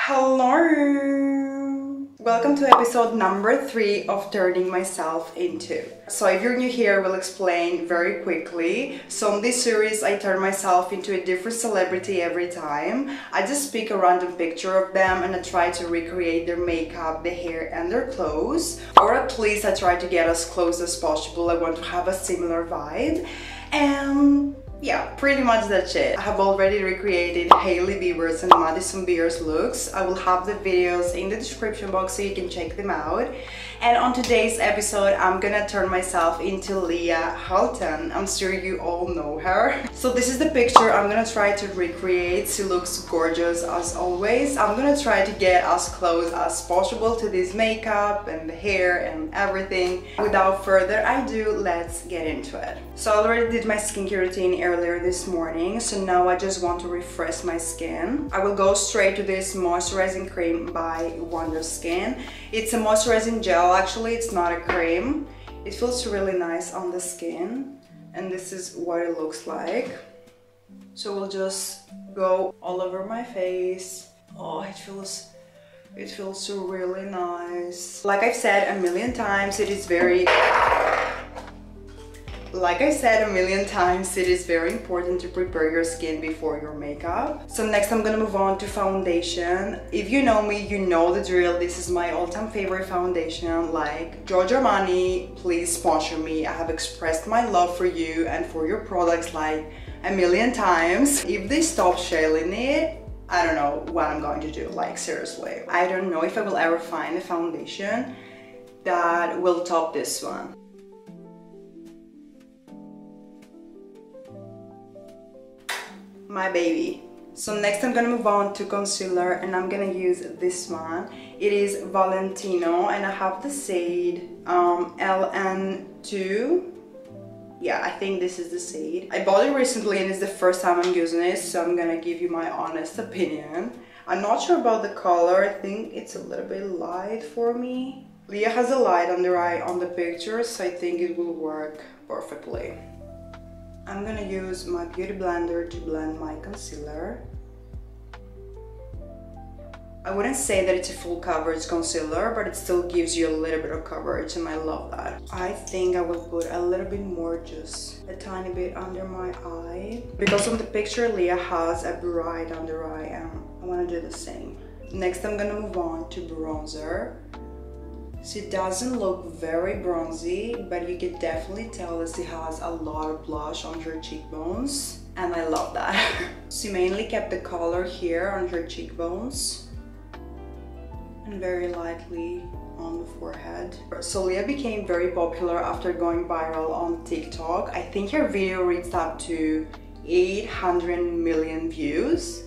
Hello! Welcome to episode number 3 of Turning Myself Into. So if you're new here, we'll explain very quickly. So in this series, I turn myself into a different celebrity every time. I just pick a random picture of them and I try to recreate their makeup, their hair and their clothes. Or at least I try to get as close as possible. I want to have a similar vibe. And yeah, pretty much that's it. I have already recreated HAILEY BIEBER's and MADISON BEER's looks. I will have the videos in the description box so you can check them out. And on today's episode, I'm gonna turn myself into Leah Halton. I'm sure you all know her. So this is the picture I'm gonna try to recreate. She looks gorgeous as always. I'm gonna try to get as close as possible to this makeup and the hair and everything. Without further ado, let's get into it. So I already did my skincare routine earlier this morning, so now I just want to refresh my skin. I will go straight to this moisturizing cream by Wonder Skin. It's a moisturizing gel, actually it's not a cream. It feels really nice on the skin and this is what it looks like. So we'll just go all over my face. Oh, it feels so really nice. Like I've said a million times, it is very important to prepare your skin before your makeup. So next I'm gonna move on to foundation. If you know me, you know the drill. This is my all-time favorite foundation. Like, Giorgio Armani, please sponsor me. I have expressed my love for you and for your products like a million times. If they stop selling it, I don't know what I'm going to do, like seriously. I don't know if I will ever find a foundation that will top this one. My baby. So next I'm gonna move on to concealer and I'm gonna use this one. It is Valentino and I have the shade LN2. Yeah, I think this is the shade. I bought it recently and it's the first time I'm using it, so I'm gonna give you my honest opinion. I'm not sure about the color. I think it's a little bit light for me. Leah has a light under eye on the pictures, so I think it will work perfectly. I'm gonna use my beauty blender to blend my concealer. I wouldn't say that it's a full coverage concealer, but it still gives you a little bit of coverage and I love that. I think I will put a little bit more, just a tiny bit under my eye. Because on the picture Leah has a bright under eye and I want to do the same. Next I'm gonna move on to bronzer. She doesn't look very bronzy, but you can definitely tell that she has a lot of blush on her cheekbones, and I love that. She mainly kept the color here on her cheekbones and very lightly on the forehead. So Leah became very popular after going viral on TikTok. I think her video reached up to 800 million views.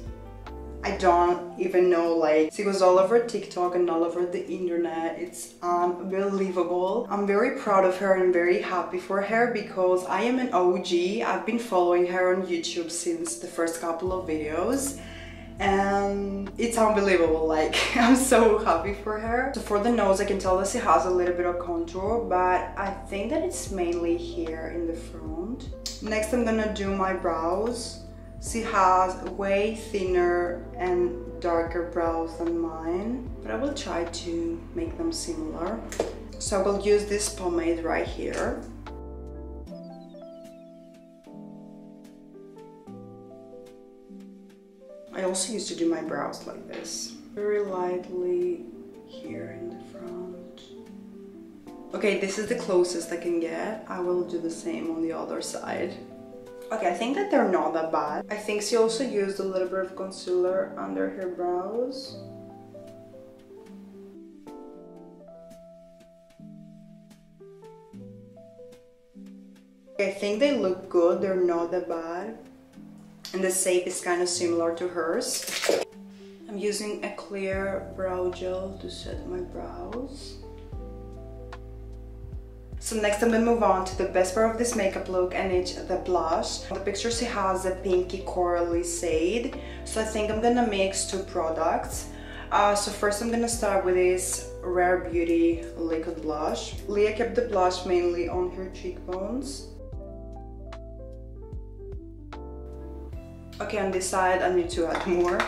I don't even know, like, she was all over TikTok and all over the internet. It's unbelievable. I'm very proud of her and very happy for her because I am an OG. I've been following her on YouTube since the first couple of videos and it's unbelievable. Like, I'm so happy for her. So for the nose, I can tell that she has a little bit of contour, but I think that it's mainly here in the front. Next I'm gonna do my brows. She has way thinner and darker brows than mine, but I will try to make them similar. So I will use this pomade right here. I also used to do my brows like this, very lightly here in the front. Okay, this is the closest I can get. I will do the same on the other side. Okay, I think that they're not that bad. I think she also used a little bit of concealer under her brows. I think they look good, they're not that bad. And the shape is kind of similar to hers. I'm using a clear brow gel to set my brows. So next I'm gonna move on to the best part of this makeup look, and it's the blush. On the picture she has a pinky corally shade, so I think I'm gonna mix two products. So first I'm gonna start with this Rare Beauty liquid blush. Leah kept the blush mainly on her cheekbones. Okay, on this side I need to add more.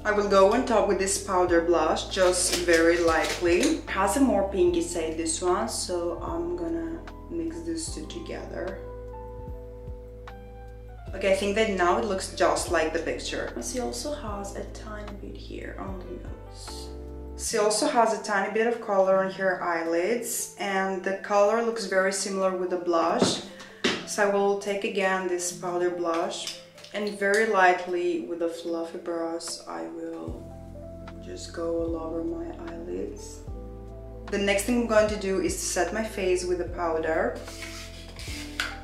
I will go on top with this powder blush, just very lightly. It has a more pinky shade, this one, so I'm gonna mix these two together. Okay, I think that now it looks just like the picture. She also has a tiny bit here on the nose. She also has a tiny bit of color on her eyelids, and the color looks very similar with the blush. So I will take again this powder blush, and very lightly with a fluffy brush I will just go all over my eyelids. The next thing I'm going to do is to set my face with the powder.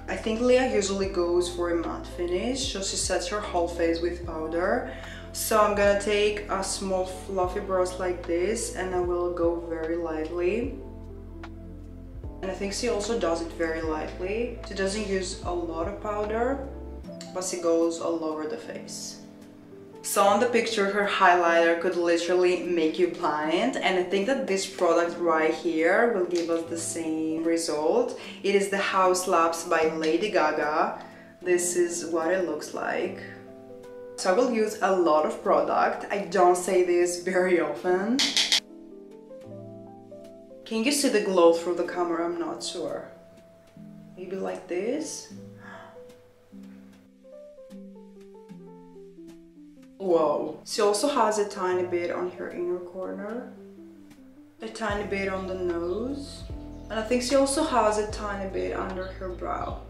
I think Leah usually goes for a matte finish, so she sets her whole face with powder. So I'm gonna take a small fluffy brush like this, and I will go very lightly. And I think she also does it very lightly. She doesn't use a lot of powder, but she goes all over the face. So on the picture, her highlighter could literally make you blind, and I think that this product right here will give us the same result. It is the House Labs by Lady Gaga. This is what it looks like. So I will use a lot of product. I don't say this very often. Can you see the glow through the camera? I'm not sure. Maybe like this. Whoa. She also has a tiny bit on her inner corner, a tiny bit on the nose, and I think she also has a tiny bit under her brow.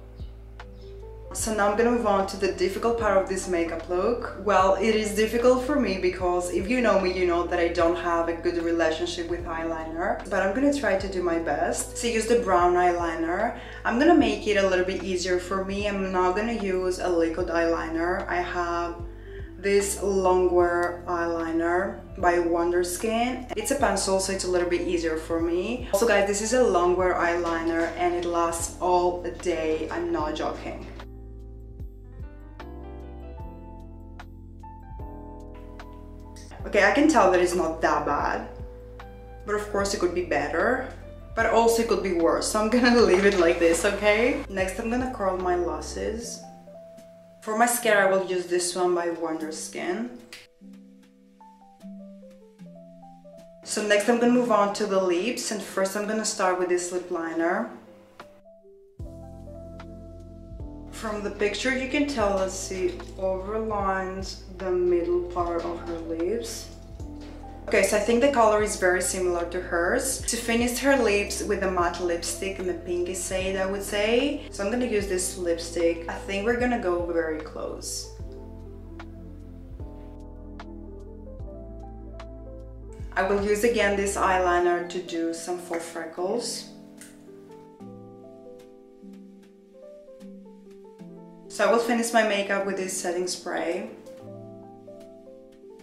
So now I'm gonna move on to the difficult part of this makeup look. Well, it is difficult for me because if you know me, you know that I don't have a good relationship with eyeliner, but I'm gonna try to do my best. So use the brown eyeliner. I'm gonna make it a little bit easier for me. I'm not gonna use a liquid eyeliner. I have this Longwear eyeliner by Wonder Skin. It's a pencil, so it's a little bit easier for me. Also guys, this is a Longwear eyeliner and it lasts all day. I'm not joking. Okay, I can tell that it's not that bad, but of course it could be better, but also it could be worse, so I'm gonna leave it like this, okay? Next I'm gonna curl my lashes. For mascara I will use this one by Wonder Skin. So next I'm gonna move on to the lips, and first I'm gonna start with this lip liner. From the picture you can tell that she overlines the middle part of her lips. Okay, so I think the color is very similar to hers. She finished her lips with a matte lipstick in the pinky shade, I would say. So I'm gonna use this lipstick. I think we're gonna go very close. I will use again this eyeliner to do some faux freckles. So I will finish my makeup with this setting spray.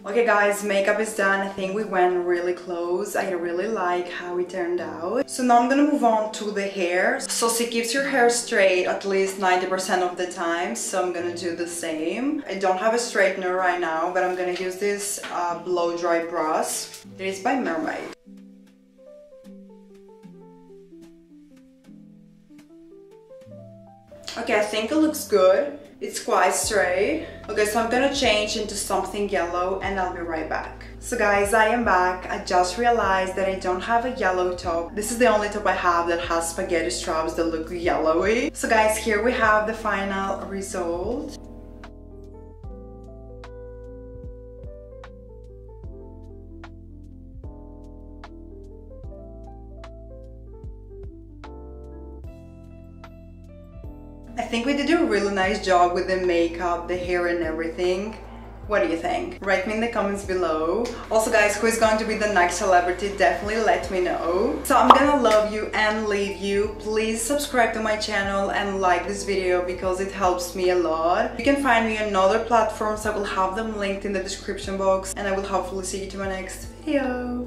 Okay guys, makeup is done. I think we went really close. I really like how it turned out. So now I'm gonna move on to the hair. So she keeps your hair straight at least 90% of the time, so I'm gonna do the same. I don't have a straightener right now, but I'm gonna use this blow dry brush. It is by Mermaid. Okay, I think it looks good. It's quite straight. Okay, so I'm gonna change into something yellow and I'll be right back. So guys, I am back. I just realized that I don't have a yellow top. This is the only top I have that has spaghetti straps that look yellowy. So guys, here we have the final result. I think we did a really nice job with the makeup, the hair and everything. What do you think? Write me in the comments below. Also guys, who is going to be the next celebrity? Definitely let me know. So I'm gonna love you and leave you. Please subscribe to my channel and like this video because it helps me a lot. You can find me on other platforms. I will have them linked in the description box, and I will hopefully see you to my next video.